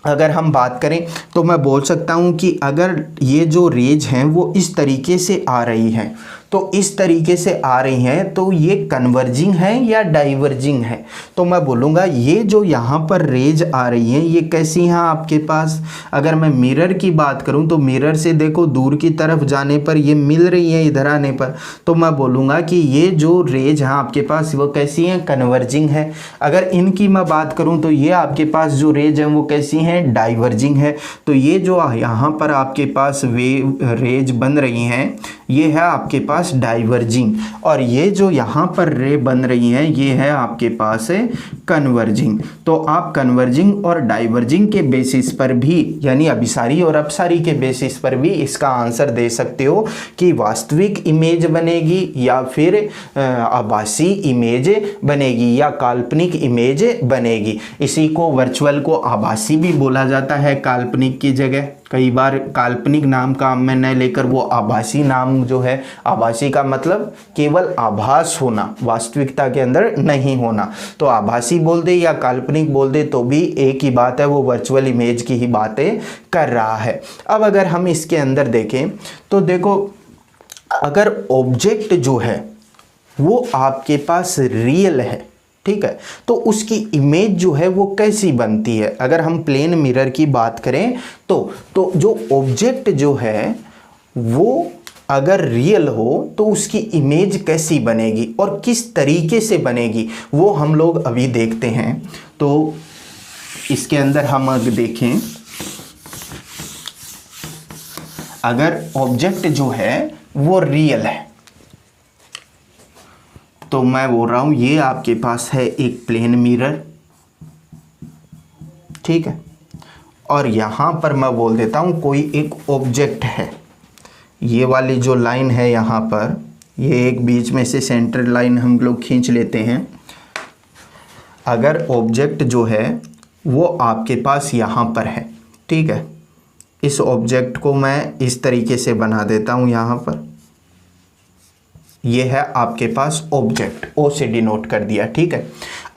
अगर हम बात करें तो मैं बोल सकता हूँ कि अगर ये जो रेज हैं वो इस तरीके से आ रही हैं, तो इस तरीके से आ रही हैं तो ये कन्वर्जिंग है या डाइवर्जिंग है। तो मैं बोलूँगा ये जो यहाँ पर रेज आ रही हैं ये कैसी हैं आपके पास। अगर मैं मिरर की बात करूँ तो मिरर से देखो दूर की तरफ जाने पर ये मिल रही हैं इधर आने पर, तो मैं बोलूँगा कि ये जो रेज हैं आपके पास वो कैसी हैं, कन्वर्जिंग है। अगर इनकी मैं बात करूँ तो ये आपके पास जो रेज हैं वो कैसी हैं, डाइवर्जिंग है। तो ये जो यहाँ पर आपके पास रेज बन रही हैं ये है आपके पास डाइवर्जिंग, और ये जो यहाँ पर रे बन रही हैं ये है आपके पास है कन्वर्जिंग। तो आप कन्वर्जिंग और डाइवर्जिंग के बेसिस पर भी, यानी अभिसारी और अपसारी के बेसिस पर भी इसका आंसर दे सकते हो कि वास्तविक इमेज बनेगी या फिर आभासी इमेज बनेगी या काल्पनिक इमेज बनेगी। इसी को वर्चुअल को आभासी भी बोला जाता है काल्पनिक की जगह। कई बार काल्पनिक नाम का में न लेकर वो आभासी नाम जो है, आभासी का मतलब केवल आभास होना, वास्तविकता के अंदर नहीं होना, तो आभासी बोल दे या काल्पनिक बोल दे तो भी एक ही बात है, वो वर्चुअल इमेज की ही बातें कर रहा है। अब अगर हम इसके अंदर देखें तो देखो, अगर ऑब्जेक्ट जो है वो आपके पास रियल है, ठीक है, तो उसकी इमेज जो है वो कैसी बनती है। अगर हम प्लेन मिरर की बात करें तो जो ऑब्जेक्ट जो है वो अगर रियल हो तो उसकी इमेज कैसी बनेगी और किस तरीके से बनेगी वो हम लोग अभी देखते हैं। तो इसके अंदर हम अगर देखें, अगर ऑब्जेक्ट जो है वो रियल है तो मैं बोल रहा हूं ये आपके पास है एक प्लेन मिरर, ठीक है, और यहां पर मैं बोल देता हूं कोई एक ऑब्जेक्ट है। ये वाली जो लाइन है यहां पर, ये एक बीच में से सेंटर लाइन हम लोग खींच लेते हैं। अगर ऑब्जेक्ट जो है वो आपके पास यहां पर है, ठीक है, इस ऑब्जेक्ट को मैं इस तरीके से बना देता हूं यहां पर। ये है आपके पास ऑब्जेक्ट, ओ से डिनोट कर दिया, ठीक है।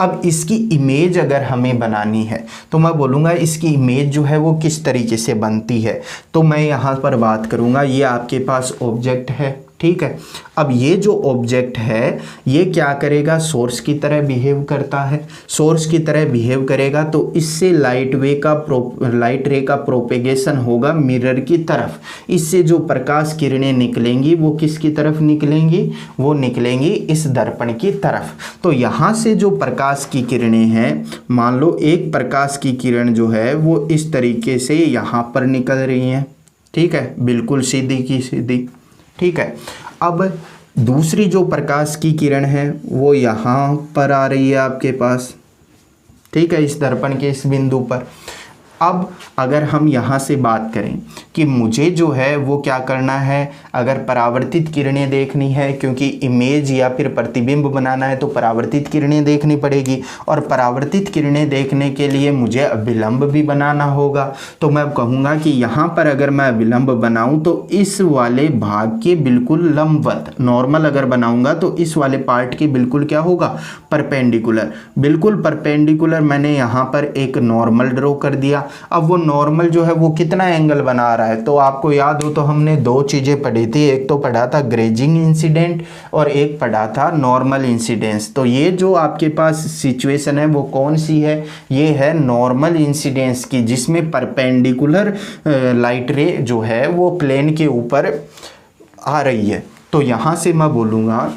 अब इसकी इमेज अगर हमें बनानी है तो मैं बोलूँगा इसकी इमेज जो है वो किस तरीके से बनती है। तो मैं यहाँ पर बात करूँगा, ये आपके पास ऑब्जेक्ट है, ठीक है। अब ये जो ऑब्जेक्ट है ये क्या करेगा, सोर्स की तरह बिहेव करता है। सोर्स की तरह बिहेव करेगा तो इससे लाइट रे का प्रोपेगेशन होगा मिरर की तरफ। इससे जो प्रकाश किरणें निकलेंगी वो किसकी तरफ निकलेंगी, वो निकलेंगी इस दर्पण की तरफ। तो यहाँ से जो प्रकाश की किरणें हैं, मान लो एक प्रकाश की किरण जो है वो इस तरीके से यहाँ पर निकल रही हैं, ठीक है, बिल्कुल सीधी की सीधी, ठीक है। अब दूसरी जो प्रकाश की किरण है वो यहाँ पर आ रही है आपके पास, ठीक है, इस दर्पण के इस बिंदु पर। अब अगर हम यहाँ से बात करें कि मुझे जो है वो क्या करना है, अगर परावर्तित किरणें देखनी है, क्योंकि इमेज या फिर प्रतिबिंब बनाना है तो परावर्तित किरणें देखनी पड़ेगी, और परावर्तित किरणें देखने के लिए मुझे अभिलंब भी बनाना होगा। तो मैं कहूँगा कि यहाँ पर अगर मैं अभिलंब बनाऊँ तो इस वाले भाग के बिल्कुल लंबवत, नॉर्मल अगर बनाऊँगा तो इस वाले पार्ट के बिल्कुल क्या होगा, परपेंडिकुलर, बिल्कुल परपेंडिकुलर। मैंने यहाँ पर एक नॉर्मल ड्रॉ कर दिया। अब वो नॉर्मल जो है वो कितना एंगल बना रहा है, तो आपको याद हो तो हमने दो चीज़ें पढ़ी थी, एक तो पढ़ा था ग्रेजिंग इंसिडेंट और एक पढ़ा था नॉर्मल इंसिडेंस। तो ये जो आपके पास सिचुएशन है वो कौन सी है, ये है नॉर्मल इंसिडेंस की, जिसमें परपेंडिकुलर लाइट रे जो है वो प्लेन के ऊपर आ रही है। तो यहाँ से मैं बोलूँगा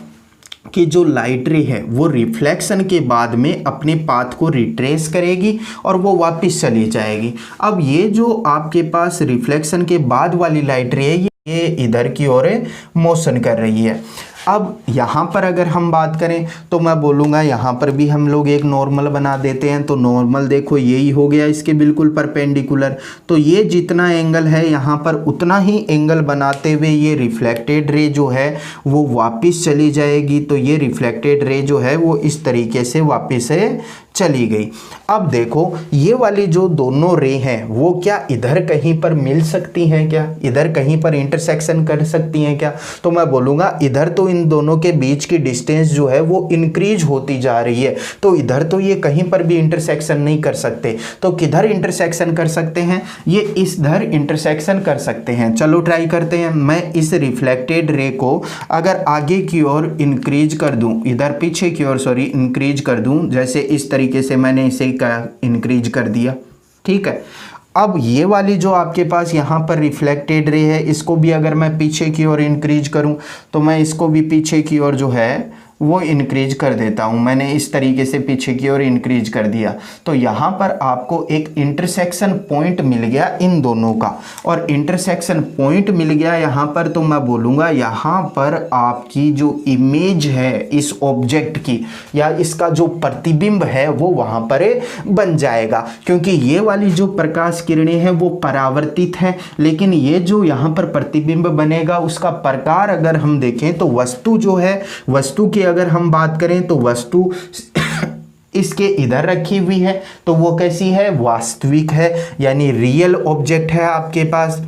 कि जो लाइट रे है वो रिफ्लेक्शन के बाद में अपने पाथ को रिट्रेस करेगी और वो वापस चली जाएगी। अब ये जो आपके पास रिफ्लेक्शन के बाद वाली लाइट रे है ये इधर की ओर मोशन कर रही है। अब यहाँ पर अगर हम बात करें तो मैं बोलूँगा यहाँ पर भी हम लोग एक नॉर्मल बना देते हैं। तो नॉर्मल देखो यही हो गया इसके बिल्कुल परपेंडिकुलर। तो ये जितना एंगल है यहाँ पर उतना ही एंगल बनाते हुए ये रिफ्लेक्टेड रे जो है वो वापस चली जाएगी। तो ये रिफ्लेक्टेड रे जो है वो इस तरीके से वापस चली गई। अब देखो ये वाली जो दोनों रे हैं वो क्या इधर कहीं पर मिल सकती हैं क्या, इधर कहीं पर इंटरसेक्शन कर सकती हैं क्या? तो मैं बोलूँगा इधर तो इन दोनों के बीच की डिस्टेंस जो है वो इंक्रीज होती जा रही है, तो इधर तो ये कहीं पर भी इंटरसेक्शन नहीं कर सकते। तो किधर इंटरसेक्शन कर सकते हैं? ये इधर इंटरसेक्शन कर सकते हैं। चलो ट्राई करते हैं। मैं इस रिफ्लेक्टेड रे को अगर आगे की ओर इंक्रीज कर दूं, इधर पीछे की ओर सॉरी इंक्रीज कर दूं, जैसे इस तरीके से मैंने इसे इंक्रीज कर दिया, ठीक है। अब ये वाली जो आपके पास यहाँ पर रिफ्लेक्टेड रे है, इसको भी अगर मैं पीछे की ओर इंक्रीज करूँ, तो मैं इसको भी पीछे की ओर जो है वो इंक्रीज कर देता हूँ। मैंने इस तरीके से पीछे की ओर इंक्रीज कर दिया, तो यहाँ पर आपको एक इंटरसेक्शन पॉइंट मिल गया इन दोनों का। और इंटरसेक्शन पॉइंट मिल गया यहाँ पर, तो मैं बोलूँगा यहाँ पर आपकी जो इमेज है इस ऑब्जेक्ट की या इसका जो प्रतिबिंब है वो वहाँ पर बन जाएगा, क्योंकि ये वाली जो प्रकाश किरणें हैं वो परावर्तित हैं, लेकिन ये जो यहाँ पर प्रतिबिंब बनेगा उसका प्रकार अगर हम देखें तो वस्तु जो है, वस्तु की अगर हम बात करें तो वस्तु इसके इधर रखी हुई है, तो वो कैसी है? वास्तविक है, यानी रियल ऑब्जेक्ट है आपके पास।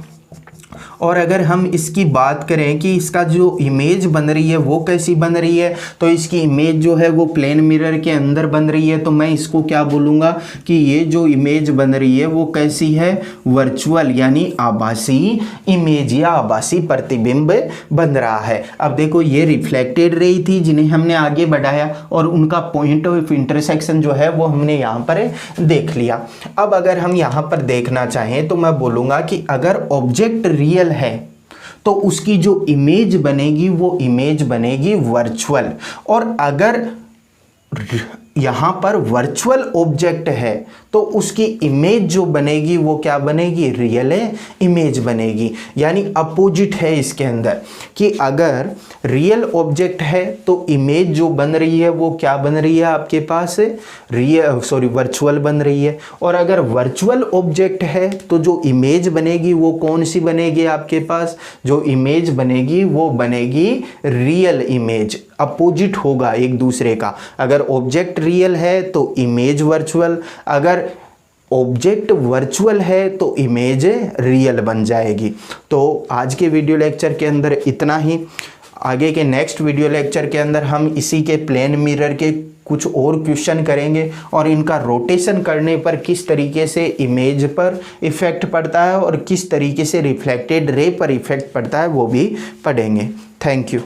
और अगर हम इसकी बात करें कि इसका जो इमेज बन रही है वो कैसी बन रही है, तो इसकी इमेज जो है वो प्लेन मिरर के अंदर बन रही है, तो मैं इसको क्या बोलूँगा कि ये जो इमेज बन रही है वो कैसी है? वर्चुअल, यानी आभासी इमेज या आभासी प्रतिबिंब बन रहा है। अब देखो ये रिफ्लेक्टेड रे थी जिन्हें हमने आगे बढ़ाया और उनका पॉइंट ऑफ इंटरसेक्शन जो है वो हमने यहाँ पर देख लिया। अब अगर हम यहाँ पर देखना चाहें तो मैं बोलूँगा कि अगर ऑब्जेक्ट रियल है तो उसकी जो इमेज बनेगी वो इमेज बनेगी वर्चुअल, और अगर यहाँ पर वर्चुअल ऑब्जेक्ट है तो उसकी इमेज जो बनेगी वो क्या बनेगी? रियल इमेज बनेगी। यानी अपोजिट है इसके अंदर कि अगर रियल ऑब्जेक्ट है तो इमेज जो बन रही है वो क्या बन रही है आपके पास? वर्चुअल बन रही है। और अगर वर्चुअल ऑब्जेक्ट है तो जो इमेज बनेगी वो कौन सी बनेगी आपके पास? जो इमेज बनेगी वो बनेगी रियल इमेज। अपोजिट होगा एक दूसरे का। अगर ऑब्जेक्ट रियल है तो इमेज वर्चुअल, अगर ऑब्जेक्ट वर्चुअल है तो इमेज रियल बन जाएगी। तो आज के वीडियो लेक्चर के अंदर इतना ही। आगे के नेक्स्ट वीडियो लेक्चर के अंदर हम इसी के प्लेन मिरर के कुछ और क्वेश्चन करेंगे और इनका रोटेशन करने पर किस तरीके से इमेज पर इफ़ेक्ट पड़ता है और किस तरीके से रिफ्लेक्टेड रे पर इफ़ेक्ट पड़ता है वो भी पढ़ेंगे। Thank you.